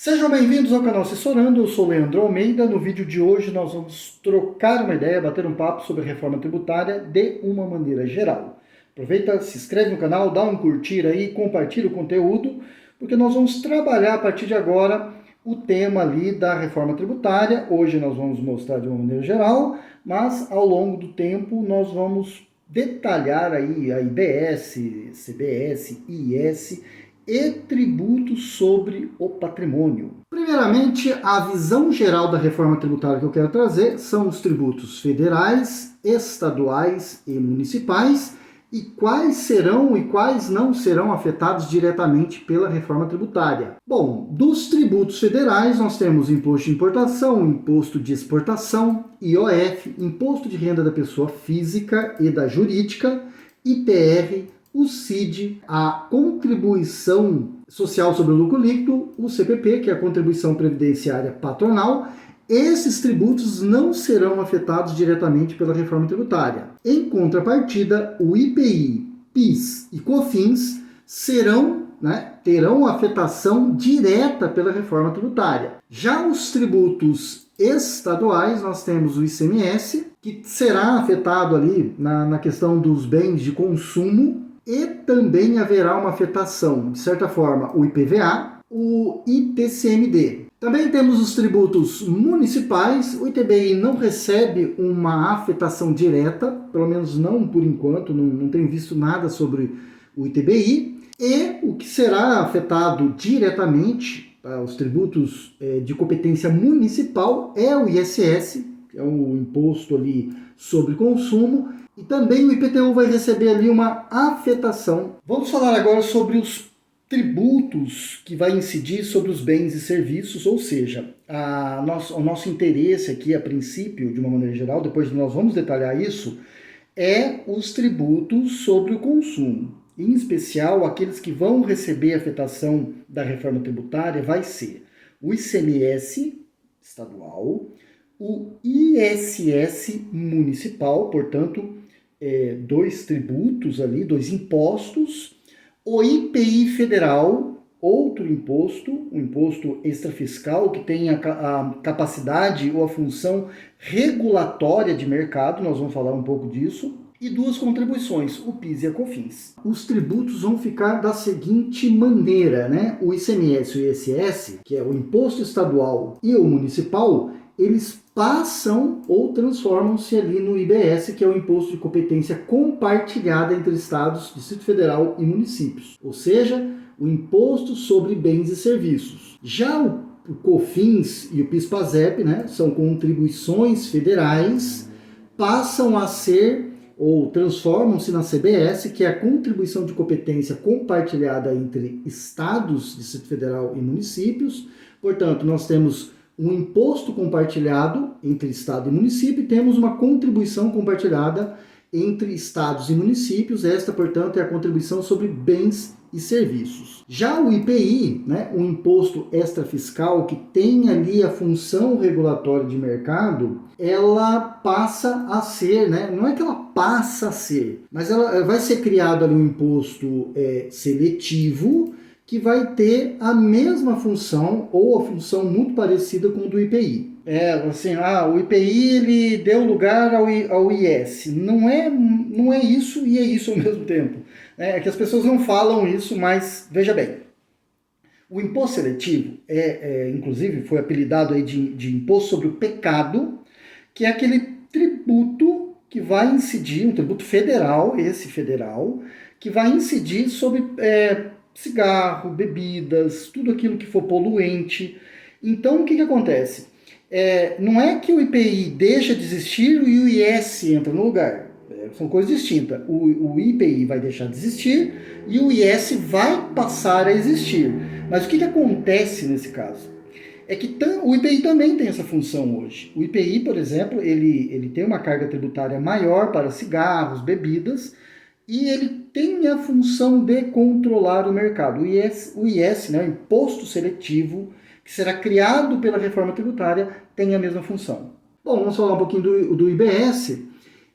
Sejam bem-vindos ao canal Assessorando, eu sou Leandro Almeida. No vídeo de hoje nós vamos trocar uma ideia, bater um papo sobre a reforma tributária de uma maneira geral. Aproveita, se inscreve no canal, dá um curtir aí, compartilha o conteúdo, porque nós vamos trabalhar a partir de agora o tema ali da reforma tributária. Hoje nós vamos mostrar de uma maneira geral, mas ao longo do tempo nós vamos detalhar aí a IBS, CBS, IS e tributos sobre o patrimônio. Primeiramente, a visão geral da reforma tributária que eu quero trazer são os tributos federais, estaduais e municipais e quais serão e quais não serão afetados diretamente pela reforma tributária. Bom, dos tributos federais nós temos imposto de importação, imposto de exportação, IOF, imposto de renda da pessoa física e da jurídica, IPR, o CID, a contribuição social sobre o lucro líquido, o CPP, que é a contribuição previdenciária patronal. Esses tributos não serão afetados diretamente pela reforma tributária. Em contrapartida, o IPI, PIS e COFINS terão afetação direta pela reforma tributária. Já os tributos estaduais, nós temos o ICMS, que será afetado ali na questão dos bens de consumo, e também haverá uma afetação, de certa forma, o IPVA, o IPCMD. Também temos os tributos municipais. O ITBI não recebe uma afetação direta, pelo menos não por enquanto, não tenho visto nada sobre o ITBI. E o que será afetado diretamente, os tributos de competência municipal, é o ISS, que é o imposto ali sobre consumo, e também o IPTU vai receber ali uma afetação. Vamos falar agora sobre os tributos que vai incidir sobre os bens e serviços, ou seja, o nosso interesse aqui, a princípio, de uma maneira geral, depois nós vamos detalhar isso, é os tributos sobre o consumo. Em especial, aqueles que vão receber afetação da reforma tributária vai ser o ICMS estadual, o ISS municipal, portanto, dois tributos ali, dois impostos, o IPI federal, outro imposto, um imposto extrafiscal que tem a capacidade ou a função regulatória de mercado, nós vamos falar um pouco disso, e duas contribuições, o PIS e a COFINS. Os tributos vão ficar da seguinte maneira, né? O ICMS e o ISS, que é o imposto estadual e o municipal, eles passam ou transformam-se ali no IBS, que é o Imposto de Competência Compartilhada entre Estados, Distrito Federal e municípios. Ou seja, o Imposto sobre Bens e Serviços. Já o COFINS e o PIS/PASEP, são contribuições federais, passam a ser ou transformam-se na CBS, que é a Contribuição de Competência Compartilhada entre Estados, Distrito Federal e municípios. Portanto, nós temos um imposto compartilhado entre Estado e município e temos uma contribuição compartilhada entre Estados e municípios. Esta, portanto, é a contribuição sobre bens e serviços. Já o IPI, um imposto extrafiscal que tem ali a função regulatória de mercado, ela passa a ser, não é que ela passa a ser, mas ela vai ser criado ali um imposto seletivo, que vai ter a mesma função ou a função muito parecida com o do IPI. O IPI ele deu lugar ao IS. Não é isso e é isso ao mesmo tempo. É que as pessoas não falam isso, mas veja bem. O imposto seletivo, inclusive, foi apelidado aí de imposto sobre o pecado, que é aquele tributo que vai incidir, um tributo federal, que vai incidir sobre cigarro, bebidas, tudo aquilo que for poluente. Então, o que acontece? Não é que o IPI deixa de existir e o IS entra no lugar. São coisas distintas. O IPI vai deixar de existir e o IS vai passar a existir. Mas o que acontece nesse caso? É que o IPI também tem essa função hoje. O IPI, por exemplo, ele tem uma carga tributária maior para cigarros, bebidas, e ele tem a função de controlar o mercado. O IS, o Imposto Seletivo, que será criado pela reforma tributária, tem a mesma função. Bom, vamos falar um pouquinho do IBS.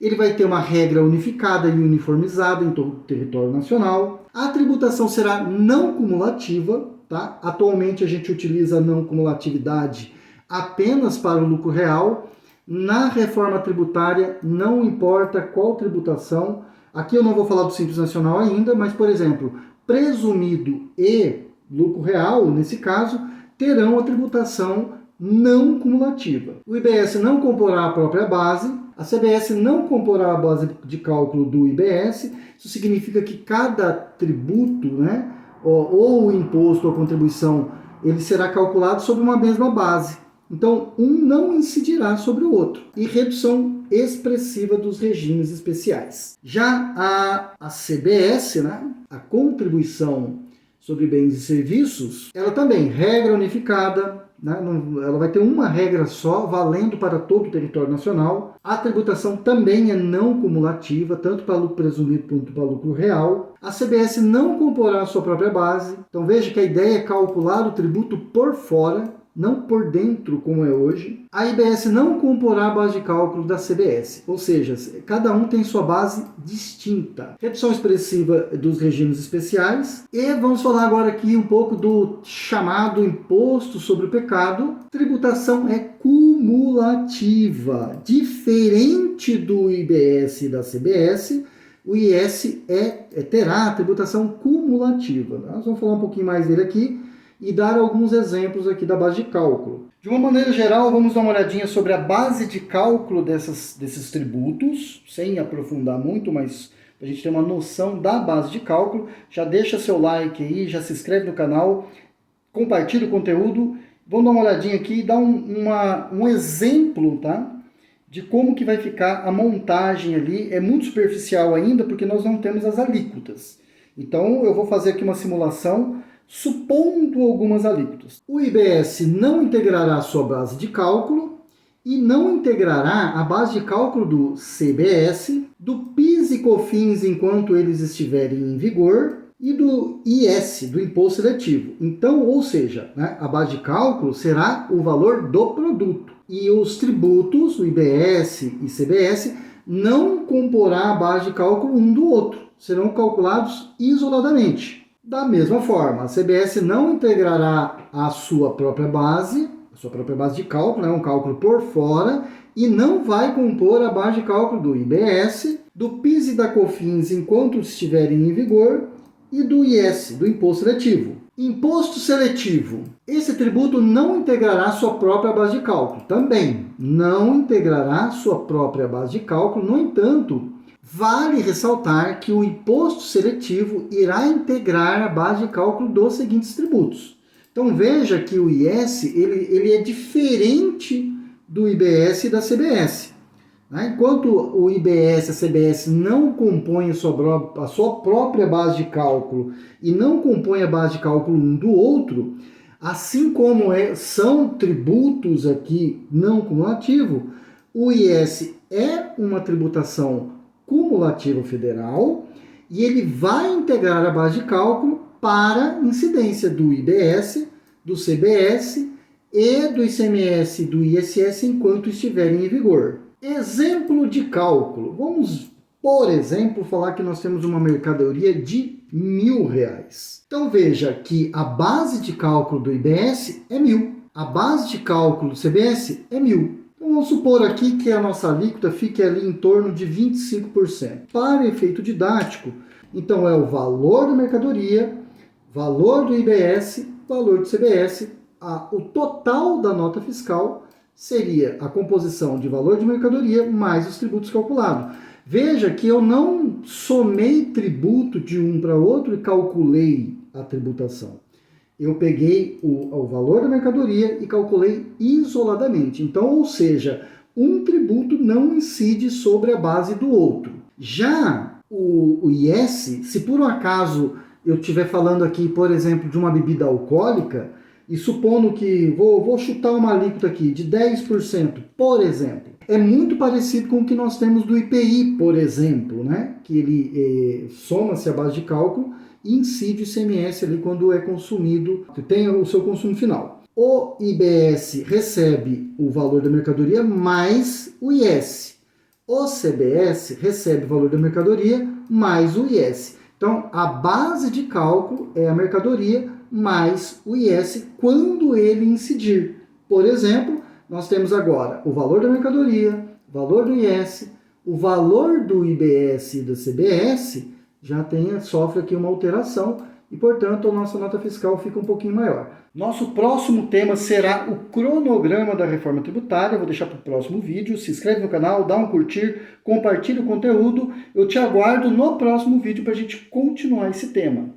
Ele vai ter uma regra unificada e uniformizada em todo o território nacional. A tributação será não cumulativa, tá? Atualmente a gente utiliza a não cumulatividade apenas para o lucro real. Na reforma tributária, não importa qual tributação. Aqui eu não vou falar do Simples Nacional ainda, mas, por exemplo, presumido e lucro real, nesse caso, terão a tributação não cumulativa. O IBS não comporá a própria base, a CBS não comporá a base de cálculo do IBS. Isso significa que cada tributo, né, ou imposto ou contribuição, ele será calculado sobre uma mesma base. Então, um não incidirá sobre o outro. E redução expressiva dos regimes especiais. Já a CBS, né, a contribuição sobre bens e serviços, ela também, regra unificada, né, ela vai ter uma regra só, valendo para todo o território nacional. A tributação também é não cumulativa, tanto para lucro presumido quanto para lucro real. A CBS não comporá a sua própria base. Então veja que a ideia é calcular o tributo por fora, não por dentro, como é hoje. A IBS não comporá a base de cálculo da CBS, ou seja, cada um tem sua base distinta. Redução expressiva dos regimes especiais. E vamos falar agora aqui um pouco do chamado imposto sobre o pecado. Tributação é cumulativa. Diferente do IBS e da CBS, o IS terá a tributação cumulativa. Nós vamos falar um pouquinho mais dele aqui e dar alguns exemplos aqui da base de cálculo. De uma maneira geral, vamos dar uma olhadinha sobre a base de cálculo desses tributos, sem aprofundar muito, mas para a gente ter uma noção da base de cálculo. Já deixa seu like aí, já se inscreve no canal, compartilha o conteúdo. Vamos dar uma olhadinha aqui e dar um exemplo, tá, de como que vai ficar a montagem ali. É muito superficial ainda, porque nós não temos as alíquotas. Então, eu vou fazer aqui uma simulação supondo algumas alíquotas. O IBS não integrará a sua base de cálculo e não integrará a base de cálculo do CBS, do PIS e COFINS enquanto eles estiverem em vigor e do IS, do Imposto Seletivo. Então, ou seja, né, a base de cálculo será o valor do produto. E os tributos, o IBS e CBS, não comporá a base de cálculo um do outro. Serão calculados isoladamente. Da mesma forma, a CBS não integrará a sua própria base de cálculo, um cálculo por fora, e não vai compor a base de cálculo do IBS, do PIS e da COFINS enquanto estiverem em vigor, e do IS, do Imposto Seletivo. Imposto Seletivo. Esse tributo não integrará sua própria base de cálculo. Também não integrará sua própria base de cálculo. No entanto, vale ressaltar que o imposto seletivo irá integrar a base de cálculo dos seguintes tributos. Então veja que o IS ele é diferente do IBS e da CBS. Enquanto o IBS e a CBS não compõem a sua própria base de cálculo e não compõem a base de cálculo um do outro, assim como são tributos aqui não cumulativos, o IS é uma tributação cumulativa federal e ele vai integrar a base de cálculo para incidência do IBS, do CBS e do ICMS e do ISS enquanto estiverem em vigor. Exemplo de cálculo. Vamos, por exemplo, falar que nós temos uma mercadoria de R$1.000. Então veja que a base de cálculo do IBS é 1.000. A base de cálculo do CBS é 1.000. Então vamos supor aqui que a nossa alíquota fique ali em torno de 25%. Para efeito didático, então é o valor da mercadoria, valor do IBS, valor do CBS, o total da nota fiscal seria a composição de valor de mercadoria mais os tributos calculados. Veja que eu não somei tributo de um para outro e calculei a tributação. Eu peguei o valor da mercadoria e calculei isoladamente. Então, ou seja, um tributo não incide sobre a base do outro. Já o IS, se por um acaso eu estiver falando aqui, por exemplo, de uma bebida alcoólica, e supondo que, vou chutar uma alíquota aqui, de 10%, por exemplo, é muito parecido com o que nós temos do IPI, por exemplo, né? Que ele soma-se a base de cálculo e incide o ICMS ali quando é consumido, tem o seu consumo final. O IBS recebe o valor da mercadoria mais o IS. O CBS recebe o valor da mercadoria mais o IS. Então, a base de cálculo é a mercadoria mais o IS quando ele incidir. Por exemplo, nós temos agora o valor da mercadoria, o valor do IS, o valor do IBS e da CBS já sofre aqui uma alteração e, portanto, a nossa nota fiscal fica um pouquinho maior. Nosso próximo tema será o cronograma da reforma tributária. Eu vou deixar para o próximo vídeo. Se inscreve no canal, dá um curtir, compartilha o conteúdo. Eu te aguardo no próximo vídeo para a gente continuar esse tema.